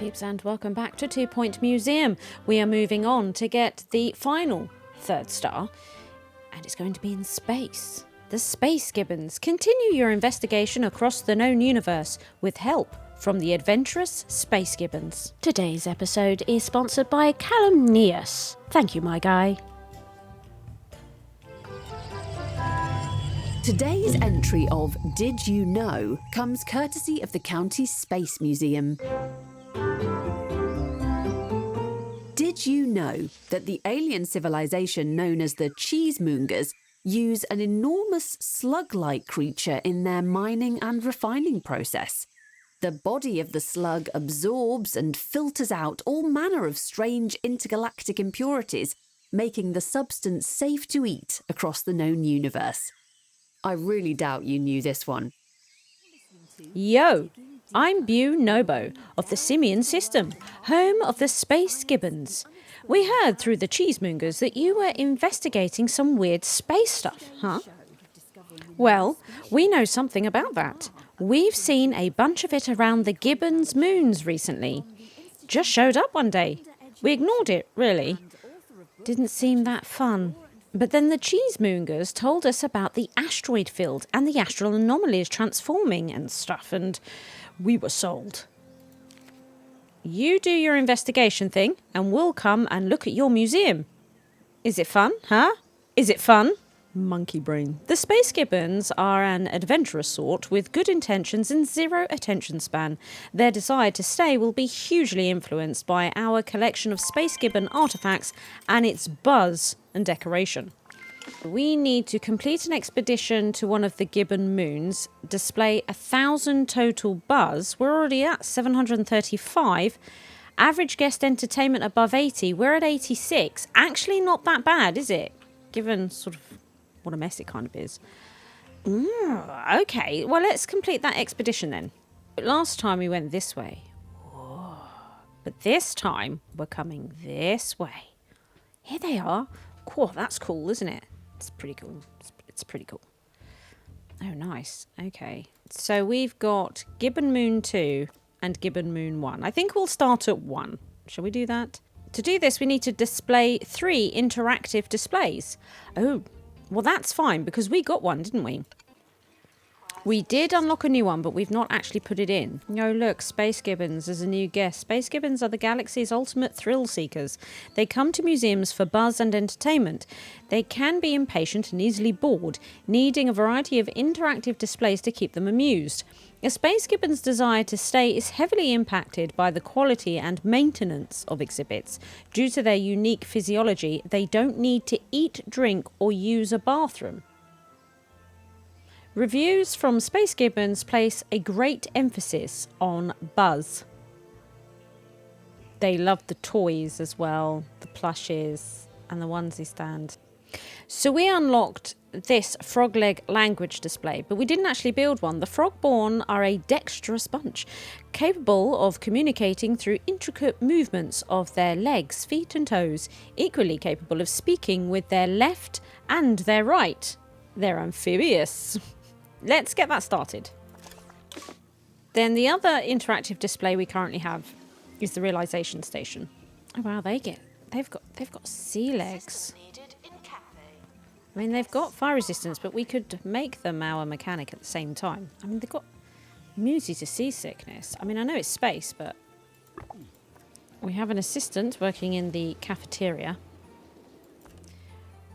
peeps, and welcome back to 2 Point Museum. We are moving on to get the final 3rd star, and it's going to be in space. The Space Gibbons. Continue your investigation across the known universe with help from the adventurous Space Gibbons. Today's episode is sponsored by Calumnius. Thank you, my guy. Today's entry of Did You Know comes courtesy of the county's Space Museum. Did you know that the alien civilization known as the Cheesemoongers use an enormous slug-like creature in their mining and refining process? The body of the slug absorbs and filters out all manner of strange intergalactic impurities, making the substance safe to eat across the known universe. I really doubt you knew this one. Yo, I'm Bu Nobo of the Simian system, home of the Space Gibbons. We heard through the Cheesemoongers that you were investigating some weird space stuff, huh? Well, we know something about that. We've seen a bunch of it around the Gibbons moons recently. Just showed up one day. We ignored it, really. Didn't seem that fun. But then the Cheesemoongers told us about the asteroid field and the astral anomalies transforming and stuff, and we were sold. You do your investigation thing, and we'll come and look at your museum. Is it fun, huh? Is it fun? Monkey brain. The Space Gibbons are an adventurous sort with good intentions and zero attention span. Their desire to stay will be hugely influenced by our collection of Space Gibbon artifacts and its buzz and decoration. We need to complete an expedition to one of the Gibbon moons, display 1,000 total buzz. We're already at 735. Average guest entertainment above 80. We're at 86. Actually not that bad, is it? Given sort of what a mess it kind of is. Okay, well, let's complete that expedition then. Last time we went this way. Whoa. But this time, we're coming this way. Here they are. Cool, that's cool, isn't it? It's pretty cool. It's pretty cool. Oh, nice. Okay. So we've got Gibbon Moon 2 and Gibbon Moon 1. I think we'll start at 1. Shall we do that? To do this, we need to display 3 interactive displays. Oh, well, that's fine, because we got one, didn't we? We did unlock a new one, but we've not actually put it in. Oh, look, Space Gibbons as a new guest. Space Gibbons are the galaxy's ultimate thrill seekers. They come to museums for buzz and entertainment. They can be impatient and easily bored, needing a variety of interactive displays to keep them amused. A Space Gibbon's desire to stay is heavily impacted by the quality and maintenance of exhibits. Due to their unique physiology, they don't need to eat, drink, or use a bathroom. Reviews from Space Gibbons place a great emphasis on buzz. They love the toys as well, the plushes and the onesie stand. So we unlocked this frog leg language display, but we didn't actually build one. The frogborn are a dexterous bunch, capable of communicating through intricate movements of their legs, feet and toes, equally capable of speaking with their left and their right. They're amphibious. Let's get that started. Then the other interactive display we currently have is the realization station. Oh wow, they've got sea legs. I mean, they've got fire resistance, but we could make them our mechanic at the same time. I mean, they've got immunity to seasickness. I mean, I know it's space, but we have an assistant working in the cafeteria.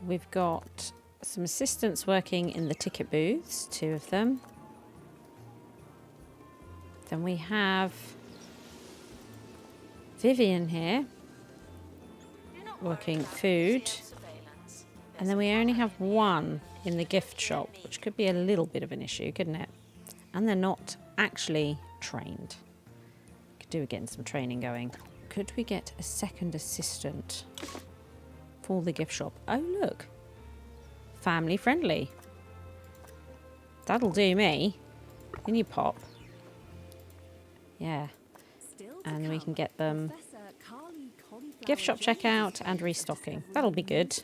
We've got some assistants working in the ticket booths, 2 of them. Then we have Vivian here, working food. And then we only have 1 in the gift shop, which could be a little bit of an issue, couldn't it? And they're not actually trained. Could do with getting some training going. Could we get a second assistant for the gift shop? Oh, look. Family friendly. That'll do me. Can you pop? Yeah. And we can get them gift shop checkout and restocking. That'll be good.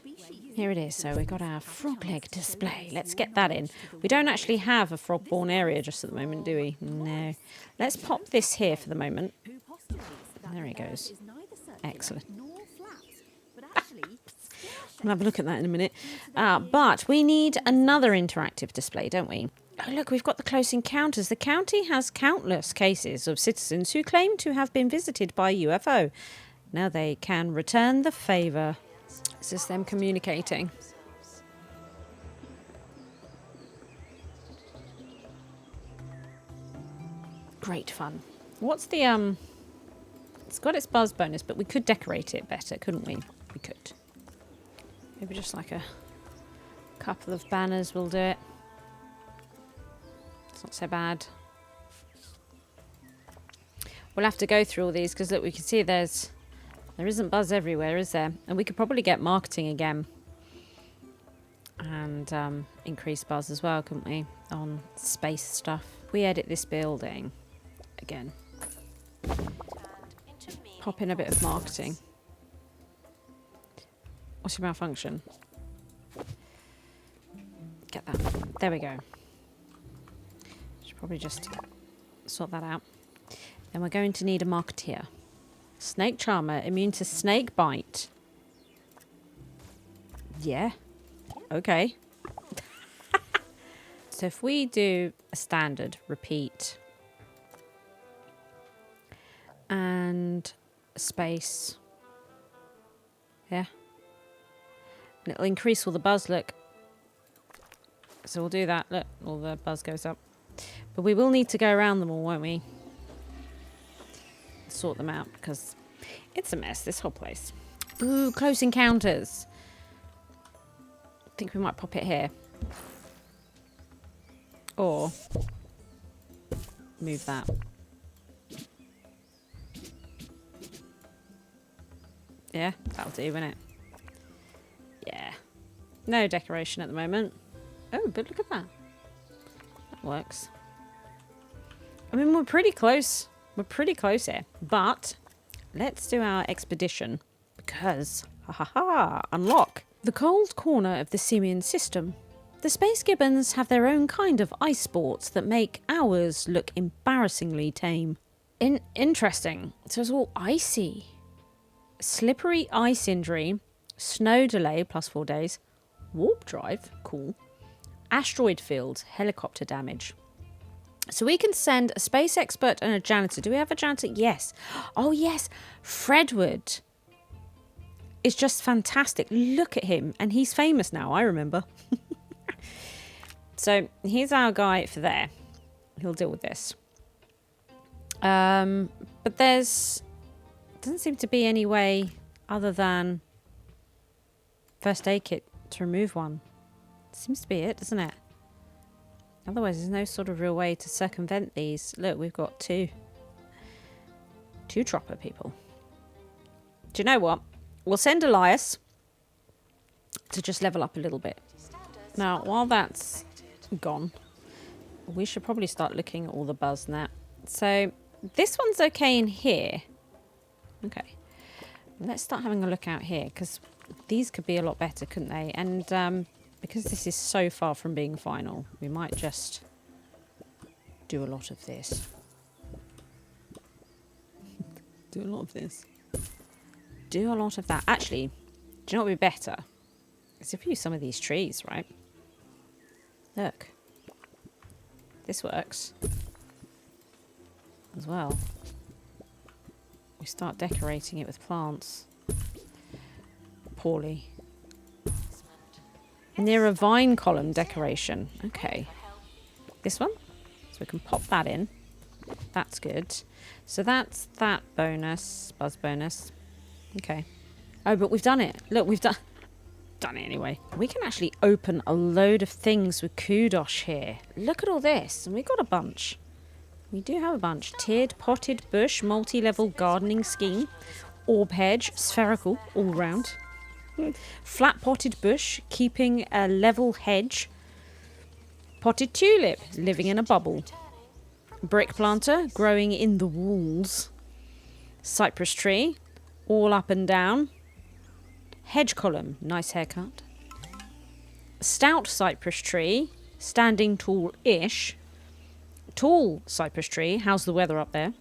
Here it is. So we've got our frog leg display. Let's get that in. We don't actually have a frog-born area just at the moment, do we? No. Let's pop this here for the moment. There he goes. Excellent. I'll have a look at that in a minute. But we need another interactive display, don't we? Oh, look, we've got the close encounters. The county has countless cases of citizens who claim to have been visited by UFO. Now they can return the favour. This is them communicating. Great fun. What's the, It's got its buzz bonus, but we could decorate it better, couldn't we? We could. Maybe just like a couple of banners will do it. It's not so bad. We'll have to go through all these because look, we can see there isn't buzz everywhere, is there? And we could probably get marketing again. And increase buzz as well, couldn't we? On space stuff. We edit this building again. Pop in a bit of marketing. What's your malfunction? Get that. There we go. Should probably just sort that out. Then we're going to need a marketeer. Snake charmer, immune to snake bite. Yeah. Okay. So if we do a standard, repeat, and space, yeah, and it'll increase all the buzz, look. So we'll do that, look, all the buzz goes up. But we will need to go around them all, won't we? Sort them out, because it's a mess, this whole place. Ooh, close encounters. I think we might pop it here. Or move that. Yeah, that'll do, won't it? Yeah. No decoration at the moment. Oh, but look at that. That works. I mean, we're pretty close. We're pretty close here. But let's do our expedition. Because, unlock. The cold corner of the Simian system. The Space Gibbons have their own kind of ice sports that make ours look embarrassingly tame. Interesting. So it's all icy. Slippery ice injury, snow delay +4 days, warp drive, cool, asteroid field, helicopter damage. So we can send a space expert and a janitor. Do we have a janitor? Yes. Oh yes, Fredwood is just fantastic. Look at him, and he's famous now, I remember. So here's our guy for there. He'll deal with this. But doesn't seem to be any way other than first aid kit to remove one. Seems to be it, doesn't it? Otherwise, there's no sort of real way to circumvent these. Look, we've got two Tropper people. Do you know what? We'll send Elias to just level up a little bit. Now, while that's gone, we should probably start looking at all the buzz and that. So, this one's okay in here. Okay. Let's start having a look out here, because these could be a lot better, couldn't they? And because this is so far from being final, we might just do a lot of this. Do a lot of this. Do a lot of that. Actually, do you know what would be better? Is if we use some of these trees, right? Look. This works. As well. We start decorating it with plants. Poorly. Near a vine column decoration. Okay. This one. So we can pop that in. That's good. So that's that bonus. Buzz bonus. Okay. Oh, but we've done it. Look, we've done it anyway. We can actually open a load of things with kudos here. Look at all this. And we got a bunch. We do have a bunch. Tiered potted bush, multi-level gardening scheme, orb hedge, spherical, all round. Flat potted bush, keeping a level hedge. Potted tulip, living in a bubble. Brick planter, growing in the walls. Cypress tree, all up and down. Hedge column, nice haircut. Stout cypress tree, standing tall-ish. Tall cypress tree, how's the weather up there?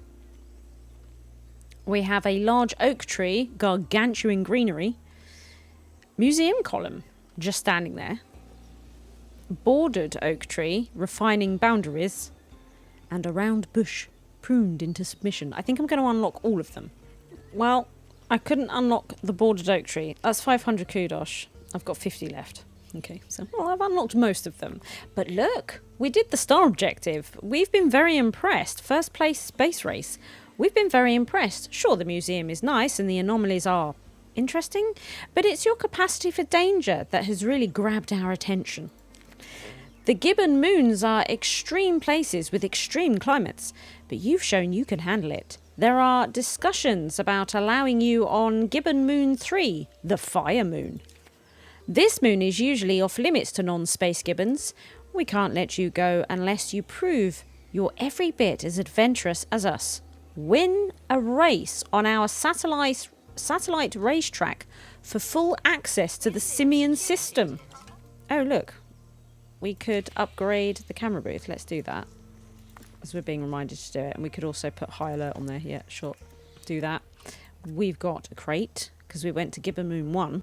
We have a large oak tree, gargantuan greenery. Museum column, just standing there. Bordered oak tree, refining boundaries. And a round bush, pruned into submission. I think I'm going to unlock all of them. Well, I couldn't unlock the bordered oak tree. That's 500 kudos. I've got 50 left. Okay, so I've unlocked most of them. But look, we did the star objective. We've been very impressed. First place space race. We've been very impressed. Sure, the museum is nice and the anomalies are interesting, but it's your capacity for danger that has really grabbed our attention. The Gibbon moons are extreme places with extreme climates, but you've shown you can handle it. There are discussions about allowing you on Gibbon Moon 3, the Fire Moon. This moon is usually off limits to non-space gibbons. We can't let you go unless you prove you're every bit as adventurous as us. Win a race on our satellite racetrack for full access to the Simian system. Oh, look. We could upgrade the camera booth. Let's do that. As we're being reminded to do it. And we could also put high alert on there. Yeah, sure. Do that. We've got a crate because we went to Gibbon Moon 1.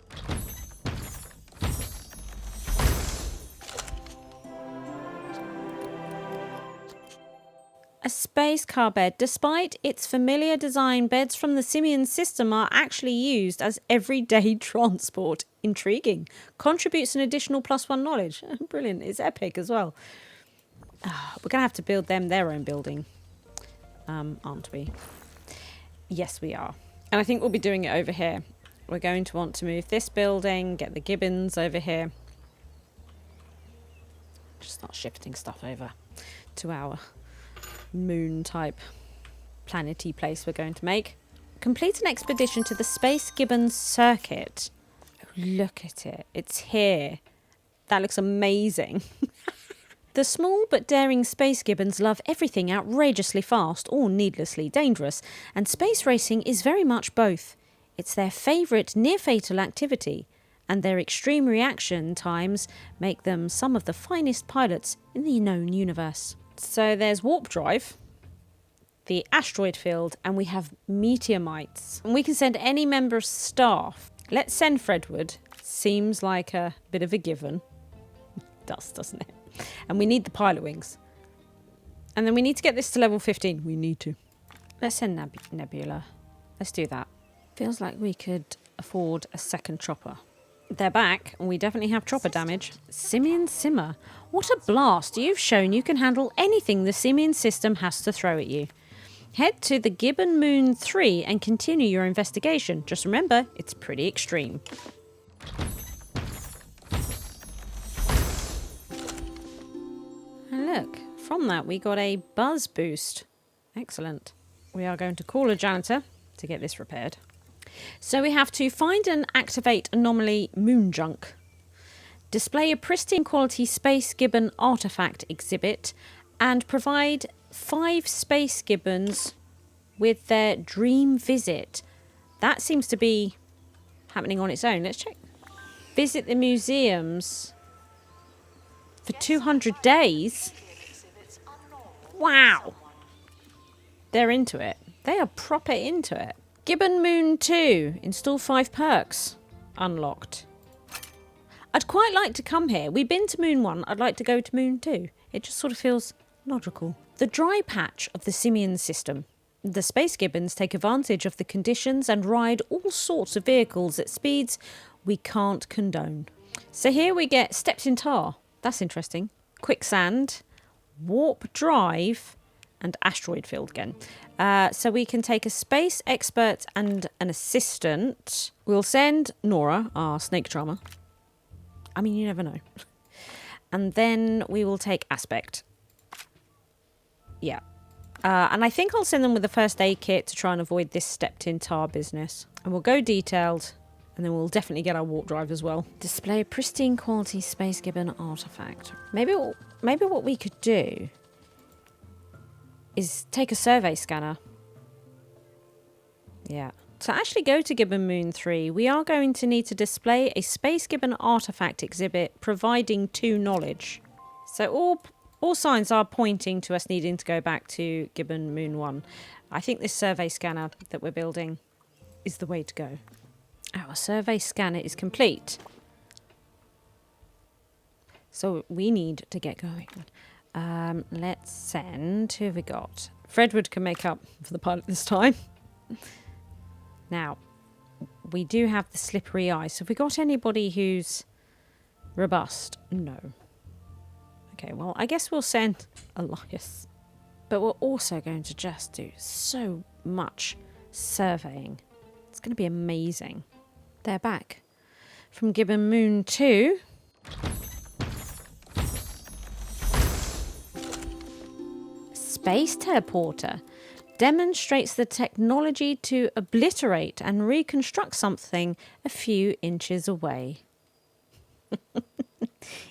A space car bed. Despite its familiar design, beds from the Simian system are actually used as everyday transport. Intriguing. Contributes an additional +1 knowledge. Brilliant. It's epic as well. We're going to have to build them their own building. Aren't we? Yes, we are. And I think we'll be doing it over here. We're going to want to move this building, get the Gibbons over here. Just start shifting stuff over to our moon type planety place we're going to make. Complete an expedition to the Space Gibbons circuit. Oh, look at it. It's here. That looks amazing. The small but daring Space Gibbons love everything outrageously fast or needlessly dangerous, and space racing is very much both. It's their favourite near-fatal activity, and their extreme reaction times make them some of the finest pilots in the known universe. So there's warp drive, the asteroid field, and we have meteor mites. And we can send any member of staff. Let's send Fredwood. Seems like a bit of a given. It does, doesn't it? And we need the pilot wings. And then we need to get this to level 15. We need to. Let's send Nebula. Let's do that. Feels like we could afford a second chopper. They're back, and we definitely have chopper damage. Simian Simmer. What a blast. You've shown you can handle anything the Simian system has to throw at you. Head to the Gibbon Moon 3 and continue your investigation. Just remember, it's pretty extreme. And look, from that we got a buzz boost. Excellent. We are going to call a janitor to get this repaired. So we have to find and activate Anomaly moon junk. Display a pristine quality Space Gibbon artifact exhibit and provide 5 Space Gibbons with their dream visit. That seems to be happening on its own. Let's check. Visit the museums for 200 days. Wow. They're into it. They are proper into it. Gibbon Moon 2. Install 5 perks. Unlocked. I'd quite like to come here. We've been to Moon 1. I'd like to go to Moon 2. It just sort of feels logical. The dry patch of the Simian system. The Space Gibbons take advantage of the conditions and ride all sorts of vehicles at speeds we can't condone. So here we get stepped in tar. That's interesting. Quicksand. Warp drive. And asteroid field again. So we can take a space expert and an assistant. We'll send Nora, our snake charmer. I mean, you never know. And then we will take aspect. Yeah. And I think I'll send them with a first aid kit to try and avoid this stepped in tar business. And we'll go detailed. And then we'll definitely get our warp drive as well. Display a pristine quality Space Gibbon artifact. Maybe what we could do is take a survey scanner. Yeah. To actually go to Gibbon Moon 3, we are going to need to display a Space Gibbon artifact exhibit providing 2 knowledge. So all signs are pointing to us needing to go back to Gibbon Moon 1. I think this survey scanner that we're building is the way to go. Our survey scanner is complete. So we need to get going. Let's send... Who have we got? Fredwood can make up for the pilot this time. Now, we do have the slippery ice. Have we got anybody who's robust? No. Okay, well, I guess we'll send Elias. But we're also going to just do so much surveying. It's going to be amazing. They're back from Gibbon Moon 2. Space teleporter demonstrates the technology to obliterate and reconstruct something a few inches away.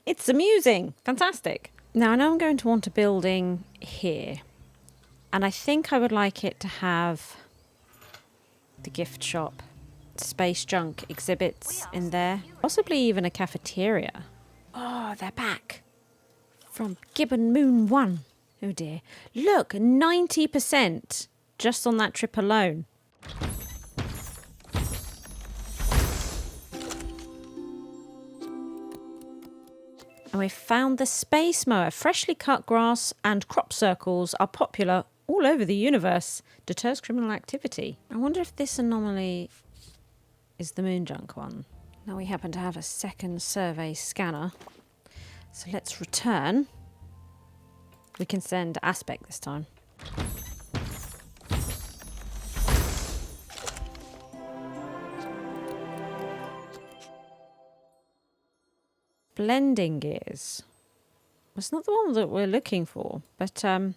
It's amusing. Fantastic. Now, I know I'm going to want a building here. And I think I would like it to have the gift shop, space junk exhibits in there. Possibly even a cafeteria. Oh, they're back. From Gibbon Moon 1. Oh dear. Look, 90% just on that trip alone. And we found the space mower. Freshly cut grass and crop circles are popular all over the universe. Deters criminal activity. I wonder if this anomaly is the moon junk one. Now we happen to have a second survey scanner. So let's return. We can send Aspect this time. Blending gears. It's not the one that we're looking for, but God,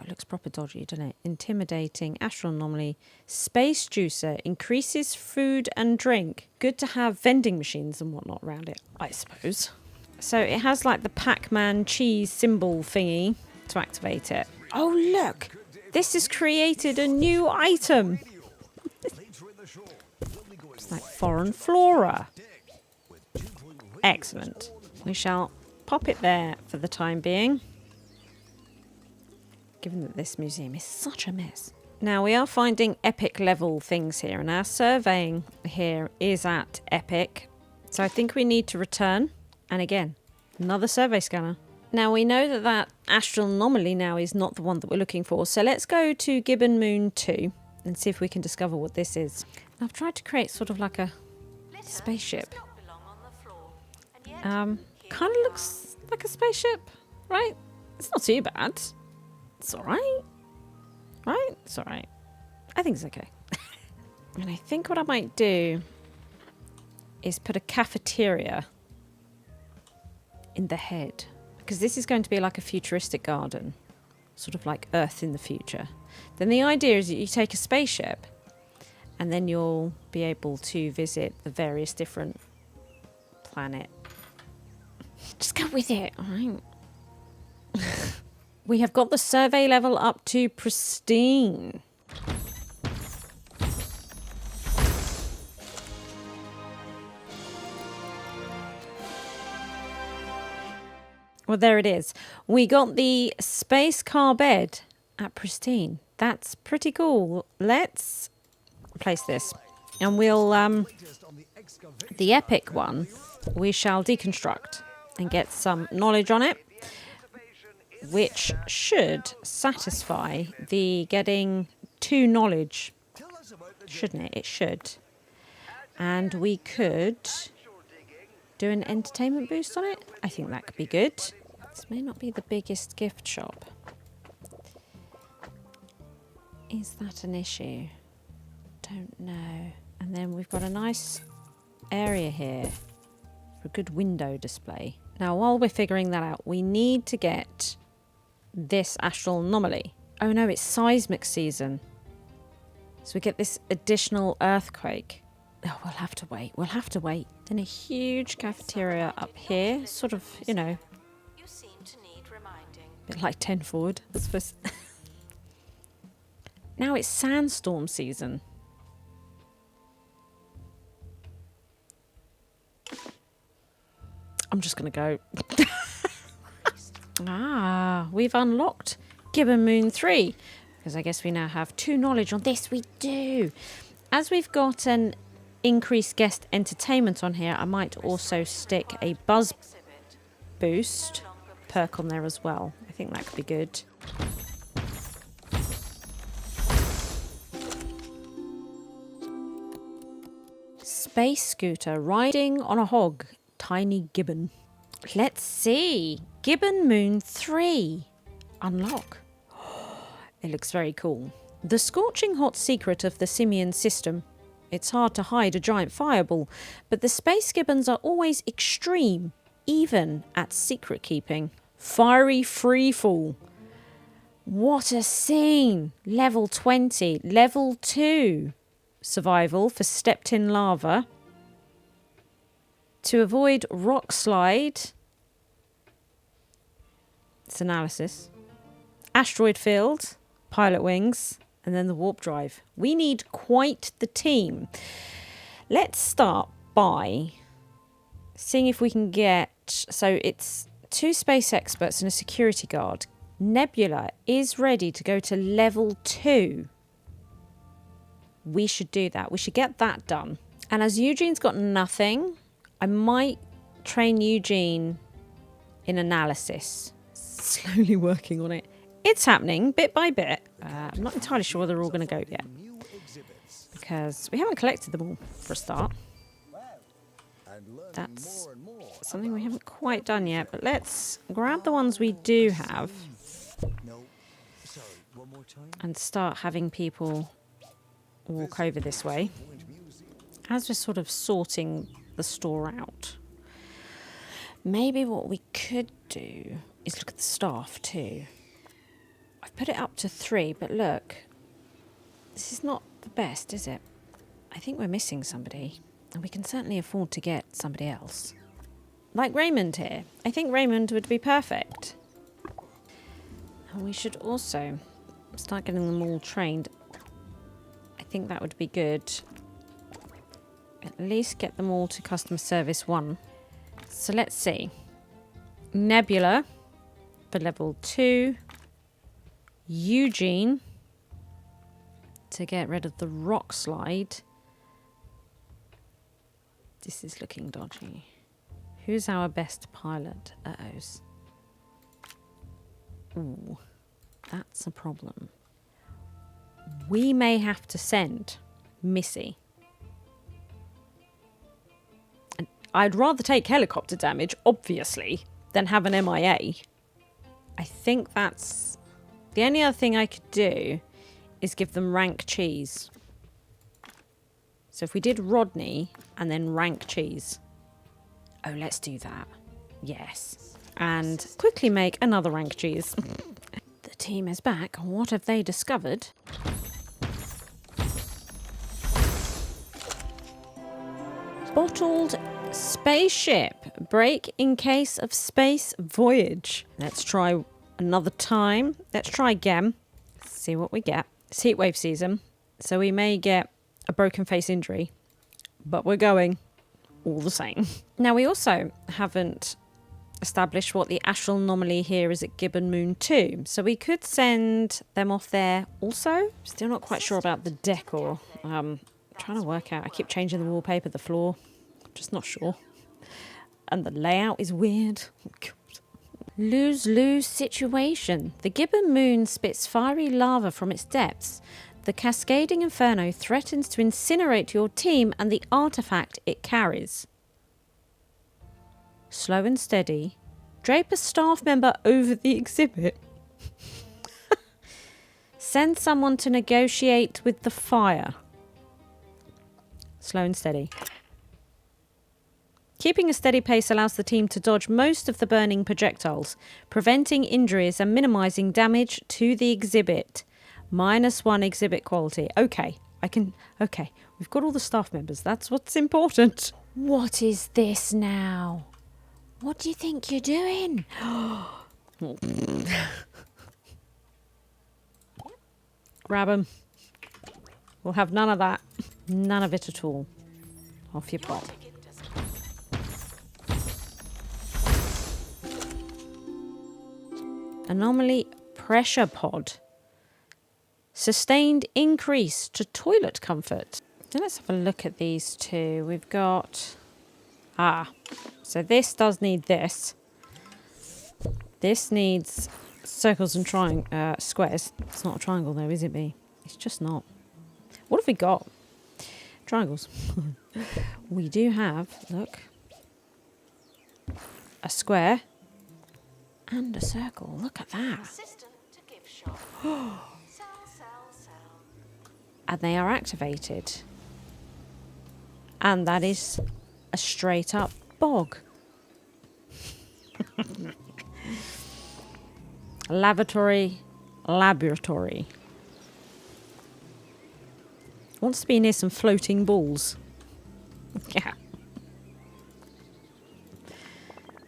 it looks proper dodgy, doesn't it? Intimidating, astral anomaly, space juicer, increases food and drink. Good to have vending machines and whatnot around it, I suppose. So it has like the Pac-Man cheese symbol thingy to activate it. Oh look! This has created a new item! It's like foreign flora. Excellent. We shall pop it there for the time being. Given that this museum is such a mess. Now we are finding epic level things here, and our surveying here is at epic. So I think we need to return. And again, another survey scanner. Now we know that that astral anomaly now is not the one that we're looking for. So let's go to Gibbon Moon 2 and see if we can discover what this is. I've tried to create sort of like a spaceship. Kind of looks like a spaceship, right? It's not too bad. It's all right. Right? It's all right. I think it's okay. And I think what I might do is put a cafeteria in the head. Because this is going to be like a futuristic garden. Sort of like Earth in the future. Then the idea is that you take a spaceship and then you'll be able to visit the various different planets. Just go with it, all right? We have got the survey level up to pristine. Well, there it is. We got the space car bed at pristine. That's pretty cool. Let's place this. And we'll, the epic one, we shall deconstruct and get some knowledge on it, which should satisfy the getting 2 knowledge, shouldn't it? It should. And we could do an entertainment boost on it. I think that could be good. This may not be the biggest gift shop. Is that an issue? Don't know. And then we've got a nice area here for a good window display. Now, while we're figuring that out, we need to get this astral anomaly. Oh no, it's seismic season. So we get this additional earthquake. Oh, we'll have to wait. We'll have to wait. Then a huge cafeteria up here. Sort of, you know. You seem to need reminding. A bit like 10 forward, I suppose. Now it's sandstorm season. I'm just going to go. We've unlocked Gibbon Moon 3. Because I guess we now have 2 knowledge on this. We do. As we've got an increased guest entertainment on here, I might also stick a buzz boost perk on there as well. I think that could be good. Space scooter riding on a hog. Tiny gibbon. Let's see. Gibbon Moon 3. Unlock. It looks very cool. The scorching hot secret of the Simian system. It's hard to hide a giant fireball, but the Space Gibbons are always extreme, even at secret keeping. Fiery freefall. What a scene! Level 20. Level 2. Survival for stepped in lava. To avoid rock slide. It's analysis. Asteroid field. Pilot wings. And then the warp drive. We need quite the team. Let's start by seeing if we can get... So it's 2 space experts and a security guard. Nebula is ready to go to level 2. We should do that. We should get that done. And as Eugene's got nothing, I might train Eugene in analysis. Slowly working on it. It's happening bit by bit. I'm not entirely sure whether they're all going to go yet. Because we haven't collected them all for a start. That's something we haven't quite done yet. But let's grab the ones we do have. And start having people walk over this way. As we're sort of sorting the store out. Maybe what we could do is look at the staff too. I've put it up to 3, but look, this is not the best, is it? I think we're missing somebody, and we can certainly afford to get somebody else. Like Raymond here. I think Raymond would be perfect. And we should also start getting them all trained. I think that would be good. At least get them all to customer service 1. So let's see. Nebula for level 2. Eugene to get rid of the rock slide. This is looking dodgy. Who's our best pilot? Uh-ohs. Ooh, that's a problem. We may have to send Missy. And I'd rather take helicopter damage, obviously, than have an MIA. I think that's... The only other thing I could do is give them rank cheese. So if we did Rodney and then rank cheese. Oh, let's do that. Yes. And quickly make another rank cheese. The team is back. What have they discovered? Bottled spaceship. Break in case of space voyage. Let's try another time. Let's try again. See what we get. It's heatwave season, so we may get a broken face injury, but we're going all the same. Now, we also haven't established what the astral anomaly here is at Gibbon Moon 2, so we could send them off there also. Still not quite sure about the decor. Trying to work out. I keep changing the wallpaper, the floor. I'm just not sure. And the layout is weird. Oh, God. Lose-lose situation. The Gibbon Moon spits fiery lava from its depths. The cascading inferno threatens to incinerate your team and the artifact it carries. Slow and steady. Drape a staff member over the exhibit. Send someone to negotiate with the fire. Slow and steady. Keeping a steady pace allows the team to dodge most of the burning projectiles, preventing injuries and minimising damage to the exhibit. -1 exhibit quality. Okay, okay, we've got all the staff members. That's what's important. What is this now? What do you think you're doing? Grab him. We'll have none of that. None of it at all. Off you pop. Anomaly pressure pod. Sustained increase to toilet comfort. So let's have a look at these two. We've got... so this does need this. This needs circles and squares. It's not a triangle though, is it, B? It's just not. What have we got? Triangles. We do have, look, a square and a circle. Look at that. Assistant to gift shop. Sell. And they are activated. And that is a straight up bog. Laboratory. Wants to be near some floating balls. Yeah.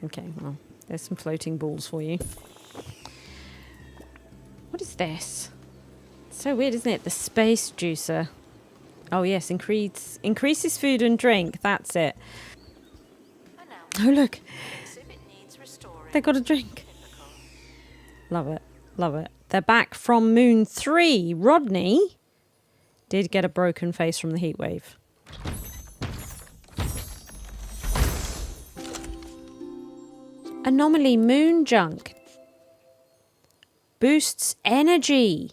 Okay, well, there's some floating balls for you. What is this? So weird, isn't it? The space juicer. Oh yes, increases food and drink. That's it. Oh look, Exhibit needs restoring. they got a drink. Typical. Love it, love it. They're back from Moon 3. Rodney did get a broken face from the heat wave. Anomaly moon junk. Boosts energy.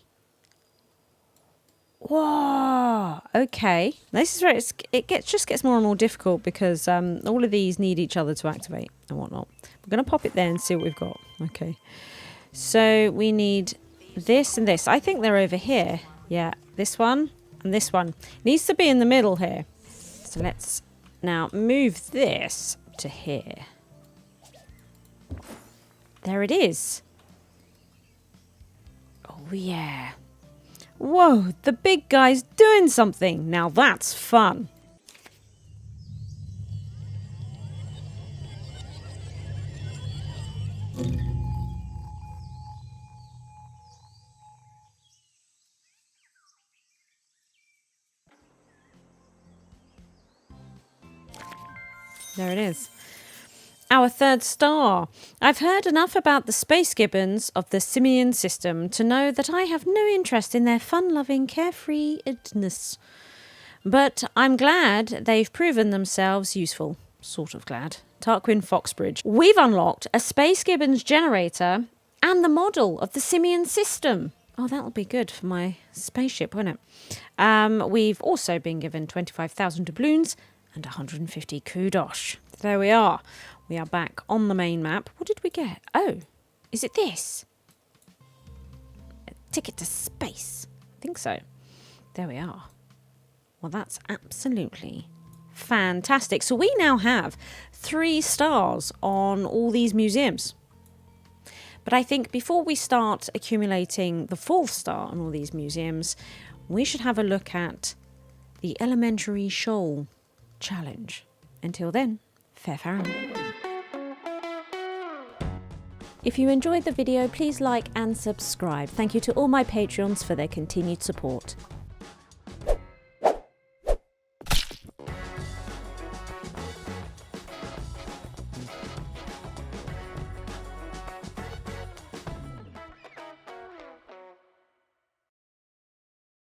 Whoa. Okay. This is where it just gets more and more difficult because all of these need each other to activate and whatnot. We're going to pop it there and see what we've got. Okay. So we need this and this. I think they're over here. Yeah. This one and this one. Needs to be in the middle here. So let's now move this to here. There it is. Oh, yeah. Whoa, the big guy's doing something. Now that's fun. There it is. Our third star. I've heard enough about the Space Gibbons of the Simian system to know that I have no interest in their fun-loving carefree-edness. But I'm glad they've proven themselves useful. Sort of glad. Tarquin Foxbridge. We've unlocked a Space Gibbons generator and the model of the Simian system. Oh, that'll be good for my spaceship, won't it? We've also been given 25,000 doubloons and 150 kudosh. There we are. We are back on the main map. What did we get? Oh, is it this? A ticket to space. I think so. There we are. Well, that's absolutely fantastic. So we now have 3 stars on all these museums. But I think before we start accumulating the 4th star on all these museums, we should have a look at the Elementary Shoal Challenge. Until then, fair farewell. If you enjoyed the video, please like and subscribe. Thank you to all my Patreons for their continued support.